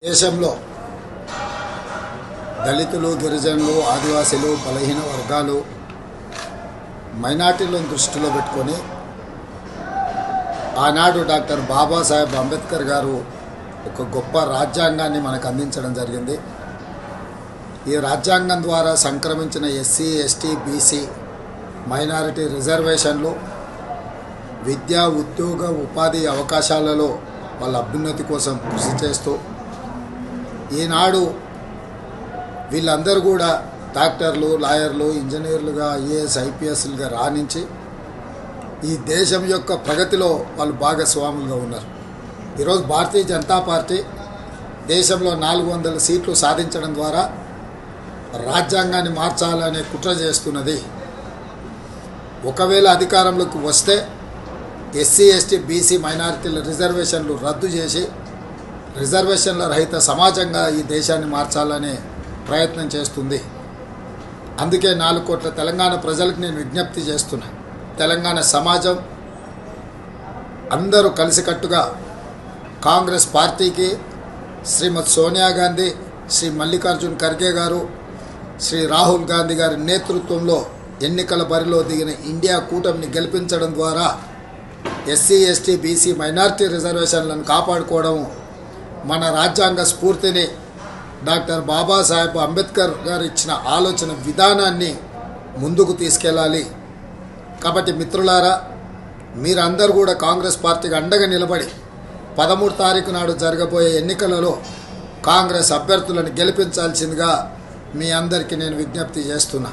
దేశంలో దళితులు, గిరిజనులు, ఆదివాసీలు, బలహీన వర్గాలు, మైనార్టీలను దృష్టిలో పెట్టుకొని ఆనాడు డాక్టర్ బాబాసాహెబ్ అంబేద్కర్ గారు ఒక గొప్ప రాజ్యాంగాన్ని మనకు అందించడం జరిగింది. ఈ రాజ్యాంగం ద్వారా సంక్రమించిన ఎస్సీ, ఎస్టీ, బీసీ, మైనారిటీ రిజర్వేషన్లు విద్యా, ఉద్యోగ, ఉపాధి అవకాశాలలో వాళ్ళ అభ్యున్నతి కోసం కృషి చేస్తూ ఈనాడు వీళ్ళందరూ కూడా డాక్టర్లు, లాయర్లు, ఇంజనీర్లుగా, ఐఏఎస్, ఐపీఎస్లుగా రాణించి ఈ దేశం యొక్క ప్రగతిలో వాళ్ళు భాగస్వాములుగా ఉన్నారు. ఈరోజు భారతీయ జనతా పార్టీ దేశంలో 400 సీట్లు సాధించడం ద్వారా రాజ్యాంగాన్ని మార్చాలనే కుట్ర చేస్తున్నది. ఒకవేళ అధికారంలోకి వస్తే ఎస్సీ, ఎస్టీ, బీసీ, మైనారిటీల రిజర్వేషన్లు రద్దు చేసి రిజర్వేషన్ల రహిత సమాజంగా ఈ దేశాన్ని మార్చాలనే ప్రయత్నం చేస్తుంది. అందుకే 4 కోట్ల తెలంగాణ ప్రజలకు నేను విజ్ఞప్తి చేస్తున్నా. తెలంగాణ సమాజం అందరూ కలిసికట్టుగా కాంగ్రెస్ పార్టీకి, శ్రీమతి సోనియా గాంధీ, శ్రీ మల్లికార్జున్ ఖర్గే గారు, శ్రీ రాహుల్ గాంధీ గారి నేతృత్వంలో ఎన్నికల బరిలో దిగిన ఇండియా కూటమిని గెలిపించడం ద్వారా ఎస్సీ, ఎస్టీ, బీసీ, మైనారిటీ రిజర్వేషన్లను కాపాడుకోవడం, మన రాజ్యాంగ స్ఫూర్తిని, డాక్టర్ బాబాసాహెబ్ అంబేద్కర్ గారు ఇచ్చిన ఆలోచన విధానాన్ని ముందుకు తీసుకెళ్ళాలి. కాబట్టి మిత్రులారా, మీరందరూ కూడా కాంగ్రెస్ పార్టీకి అండగా నిలబడి 13 తారీఖు నాడు జరగబోయే ఎన్నికలలో కాంగ్రెస్ అభ్యర్థులను గెలిపించాల్సిందిగా మీ అందరికీ నేను విజ్ఞప్తి చేస్తున్నా.